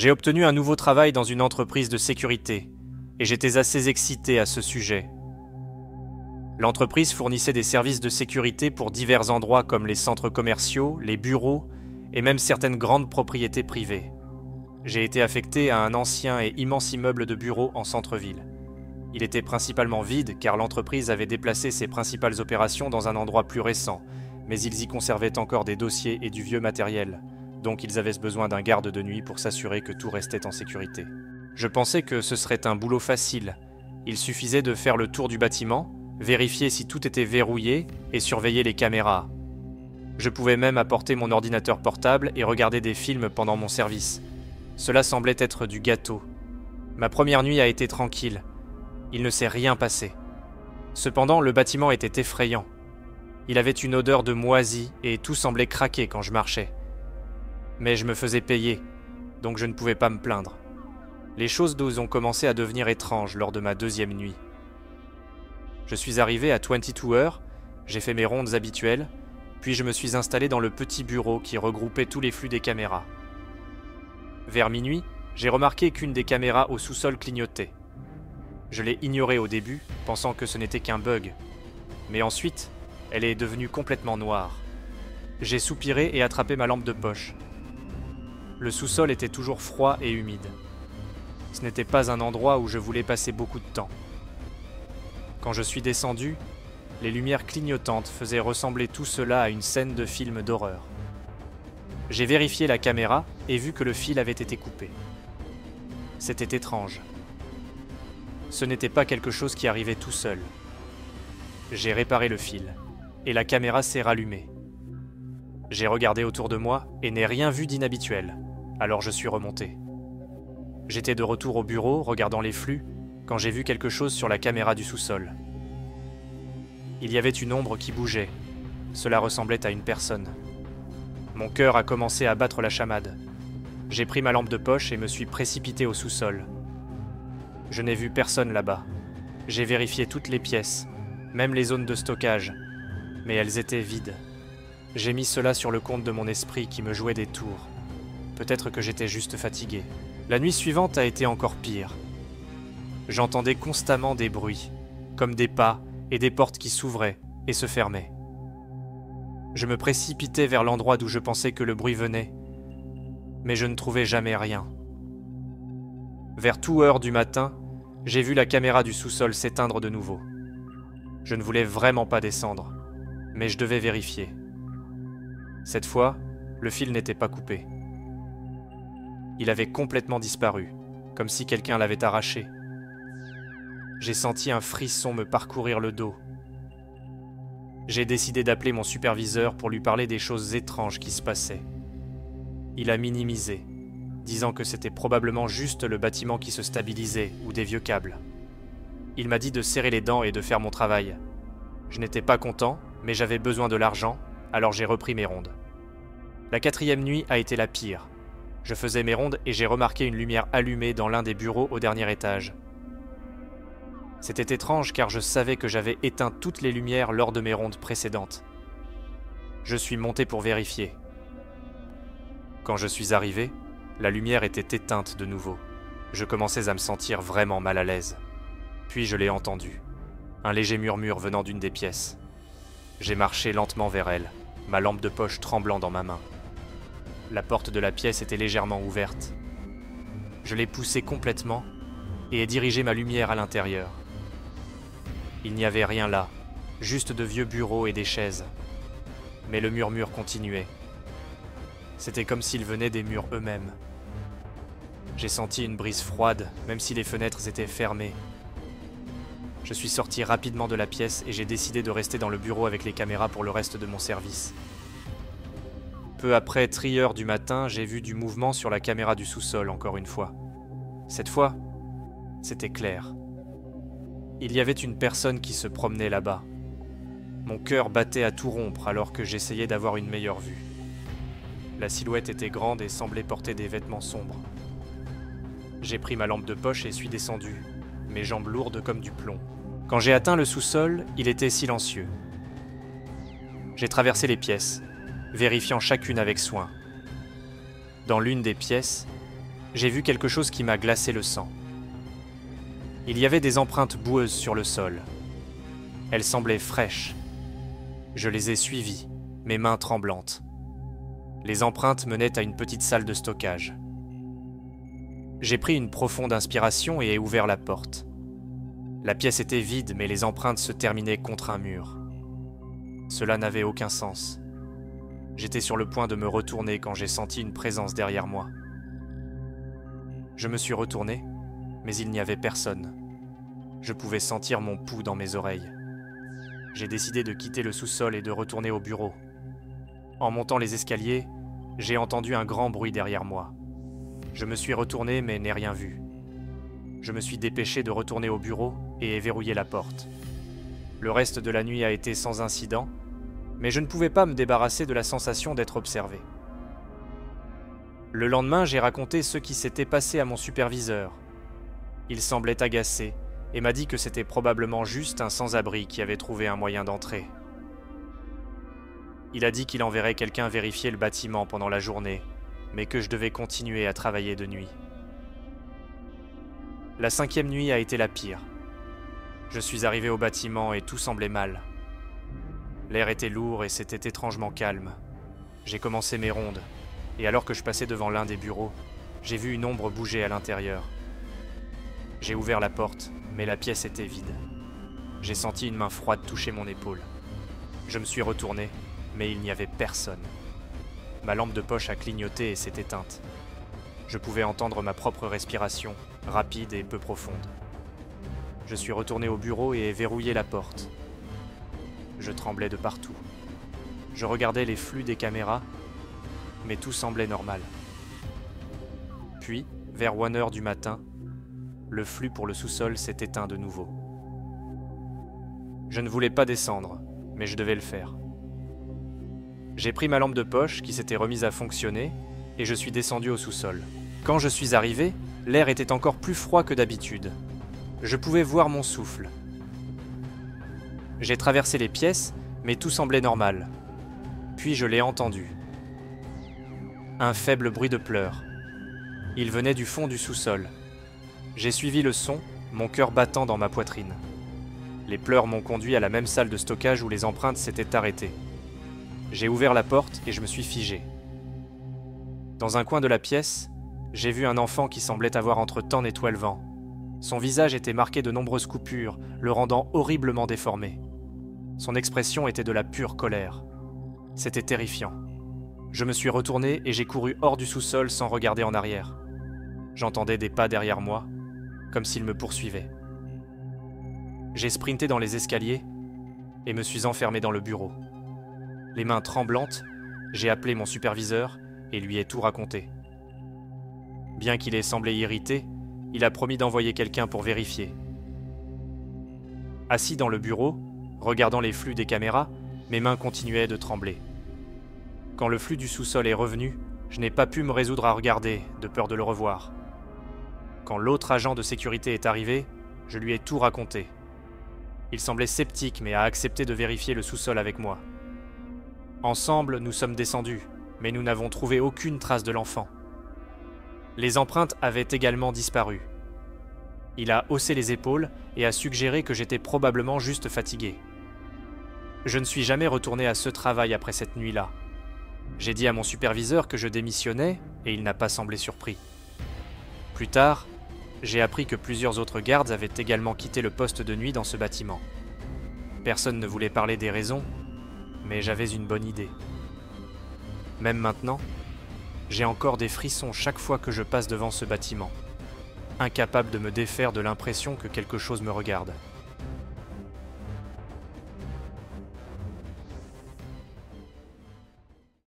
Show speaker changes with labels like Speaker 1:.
Speaker 1: J'ai obtenu un nouveau travail dans une entreprise de sécurité, et j'étais assez excité à ce sujet. L'entreprise fournissait des services de sécurité pour divers endroits comme les centres commerciaux, les bureaux, et même certaines grandes propriétés privées. J'ai été affecté à un ancien et immense immeuble de bureaux en centre-ville. Il était principalement vide car l'entreprise avait déplacé ses principales opérations dans un endroit plus récent, mais ils y conservaient encore des dossiers et du vieux matériel, donc ils avaient besoin d'un garde de nuit pour s'assurer que tout restait en sécurité. Je pensais que ce serait un boulot facile. Il suffisait de faire le tour du bâtiment, vérifier si tout était verrouillé et surveiller les caméras. Je pouvais même apporter mon ordinateur portable et regarder des films pendant mon service. Cela semblait être du gâteau. Ma première nuit a été tranquille. Il ne s'est rien passé. Cependant, le bâtiment était effrayant. Il avait une odeur de moisi et tout semblait craquer quand je marchais. Mais je me faisais payer, donc je ne pouvais pas me plaindre. Les choses ont commencé à devenir étranges lors de ma deuxième nuit. Je suis arrivé à 22 heures, j'ai fait mes rondes habituelles, puis je me suis installé dans le petit bureau qui regroupait tous les flux des caméras. Vers minuit, j'ai remarqué qu'une des caméras au sous-sol clignotait. Je l'ai ignorée au début, pensant que ce n'était qu'un bug. Mais ensuite, elle est devenue complètement noire. J'ai soupiré et attrapé ma lampe de poche. Le sous-sol était toujours froid et humide. Ce n'était pas un endroit où je voulais passer beaucoup de temps. Quand je suis descendu, les lumières clignotantes faisaient ressembler tout cela à une scène de film d'horreur. J'ai vérifié la caméra et vu que le fil avait été coupé. C'était étrange. Ce n'était pas quelque chose qui arrivait tout seul. J'ai réparé le fil, et la caméra s'est rallumée. J'ai regardé autour de moi et n'ai rien vu d'inhabituel, alors je suis remonté. J'étais de retour au bureau, regardant les flux, quand j'ai vu quelque chose sur la caméra du sous-sol. Il y avait une ombre qui bougeait. Cela ressemblait à une personne. Mon cœur a commencé à battre la chamade. J'ai pris ma lampe de poche et me suis précipité au sous-sol. Je n'ai vu personne là-bas. J'ai vérifié toutes les pièces, même les zones de stockage, mais elles étaient vides. J'ai mis cela sur le compte de mon esprit qui me jouait des tours. Peut-être que j'étais juste fatigué. La nuit suivante a été encore pire. J'entendais constamment des bruits, comme des pas et des portes qui s'ouvraient et se fermaient. Je me précipitais vers l'endroit d'où je pensais que le bruit venait, mais je ne trouvais jamais rien. Vers 2 heures du matin, j'ai vu la caméra du sous-sol s'éteindre de nouveau. Je ne voulais vraiment pas descendre, mais je devais vérifier. Cette fois, le fil n'était pas coupé. Il avait complètement disparu, comme si quelqu'un l'avait arraché. J'ai senti un frisson me parcourir le dos. J'ai décidé d'appeler mon superviseur pour lui parler des choses étranges qui se passaient. Il a minimisé, disant que c'était probablement juste le bâtiment qui se stabilisait ou des vieux câbles. Il m'a dit de serrer les dents et de faire mon travail. Je n'étais pas content, mais j'avais besoin de l'argent, alors j'ai repris mes rondes. La 4e nuit a été la pire. Je faisais mes rondes et j'ai remarqué une lumière allumée dans l'un des bureaux au dernier étage. C'était étrange car je savais que j'avais éteint toutes les lumières lors de mes rondes précédentes. Je suis monté pour vérifier. Quand je suis arrivé, la lumière était éteinte de nouveau. Je commençais à me sentir vraiment mal à l'aise. Puis je l'ai entendu. Un léger murmure venant d'une des pièces. J'ai marché lentement vers elle, ma lampe de poche tremblant dans ma main. La porte de la pièce était légèrement ouverte. Je l'ai poussée complètement et ai dirigé ma lumière à l'intérieur. Il n'y avait rien là, juste de vieux bureaux et des chaises. Mais le murmure continuait. C'était comme s'il venait des murs eux-mêmes. J'ai senti une brise froide, même si les fenêtres étaient fermées. Je suis sorti rapidement de la pièce et j'ai décidé de rester dans le bureau avec les caméras pour le reste de mon service. Peu après 3 heures du matin, j'ai vu du mouvement sur la caméra du sous-sol encore une fois. Cette fois, c'était clair. Il y avait une personne qui se promenait là-bas. Mon cœur battait à tout rompre alors que j'essayais d'avoir une meilleure vue. La silhouette était grande et semblait porter des vêtements sombres. J'ai pris ma lampe de poche et suis descendu, mes jambes lourdes comme du plomb. Quand j'ai atteint le sous-sol, il était silencieux. J'ai traversé les pièces, vérifiant chacune avec soin. Dans l'une des pièces, J'ai vu quelque chose qui m'a glacé le sang. Il y avait des empreintes boueuses sur le sol. Elles semblaient fraîches. Je les ai suivies, mes mains tremblantes. Les empreintes menaient à une petite salle de stockage. J'ai pris une profonde inspiration et ai ouvert la porte. La pièce était vide, mais les empreintes se terminaient contre un mur. Cela n'avait aucun sens. J'étais sur le point de me retourner quand j'ai senti une présence derrière moi. Je me suis retourné, mais il n'y avait personne. Je pouvais sentir mon pouls dans mes oreilles. J'ai décidé de quitter le sous-sol et de retourner au bureau. En montant les escaliers, j'ai entendu un grand bruit derrière moi. Je me suis retourné mais n'ai rien vu. Je me suis dépêché de retourner au bureau et ai verrouillé la porte. Le reste de la nuit a été sans incident, mais je ne pouvais pas me débarrasser de la sensation d'être observé. Le lendemain, j'ai raconté ce qui s'était passé à mon superviseur. Il semblait agacé et m'a dit que c'était probablement juste un sans-abri qui avait trouvé un moyen d'entrer. Il a dit qu'il enverrait quelqu'un vérifier le bâtiment pendant la journée, mais que je devais continuer à travailler de nuit. La 5e nuit a été la pire. Je suis arrivé au bâtiment et tout semblait mal. L'air était lourd et c'était étrangement calme. J'ai commencé mes rondes, et alors que je passais devant l'un des bureaux, j'ai vu une ombre bouger à l'intérieur. J'ai ouvert la porte, mais la pièce était vide. J'ai senti une main froide toucher mon épaule. Je me suis retourné, mais il n'y avait personne. Ma lampe de poche a clignoté et s'est éteinte. Je pouvais entendre ma propre respiration, rapide et peu profonde. Je suis retourné au bureau et ai verrouillé la porte. Je tremblais de partout. Je regardais les flux des caméras, mais tout semblait normal. Puis, vers 1h du matin, le flux pour le sous-sol s'est éteint de nouveau. Je ne voulais pas descendre, mais je devais le faire. J'ai pris ma lampe de poche qui s'était remise à fonctionner et je suis descendu au sous-sol. Quand je suis arrivé, l'air était encore plus froid que d'habitude. Je pouvais voir mon souffle. J'ai traversé les pièces, mais tout semblait normal. Puis je l'ai entendu. Un faible bruit de pleurs. Il venait du fond du sous-sol. J'ai suivi le son, mon cœur battant dans ma poitrine. Les pleurs m'ont conduit à la même salle de stockage où les empreintes s'étaient arrêtées. J'ai ouvert la porte et je me suis figé. Dans un coin de la pièce, j'ai vu un enfant qui semblait avoir entre-temps nettoyé le vent. Son visage était marqué de nombreuses coupures, le rendant horriblement déformé. Son expression était de la pure colère. C'était terrifiant. Je me suis retourné et j'ai couru hors du sous-sol sans regarder en arrière. J'entendais des pas derrière moi, comme s'ils me poursuivaient. J'ai sprinté dans les escaliers et me suis enfermé dans le bureau. Les mains tremblantes, j'ai appelé mon superviseur et lui ai tout raconté. Bien qu'il ait semblé irrité, il a promis d'envoyer quelqu'un pour vérifier. Assis dans le bureau, regardant les flux des caméras, mes mains continuaient de trembler. Quand le flux du sous-sol est revenu, je n'ai pas pu me résoudre à regarder, de peur de le revoir. Quand l'autre agent de sécurité est arrivé, je lui ai tout raconté. Il semblait sceptique mais a accepté de vérifier le sous-sol avec moi. Ensemble, nous sommes descendus, mais nous n'avons trouvé aucune trace de l'enfant. Les empreintes avaient également disparu. Il a haussé les épaules et a suggéré que j'étais probablement juste fatigué. Je ne suis jamais retourné à ce travail après cette nuit-là. J'ai dit à mon superviseur que je démissionnais et il n'a pas semblé surpris. Plus tard, j'ai appris que plusieurs autres gardes avaient également quitté le poste de nuit dans ce bâtiment. Personne ne voulait parler des raisons, mais j'avais une bonne idée. Même maintenant, j'ai encore des frissons chaque fois que je passe devant ce bâtiment, incapable de me défaire de l'impression que quelque chose me regarde.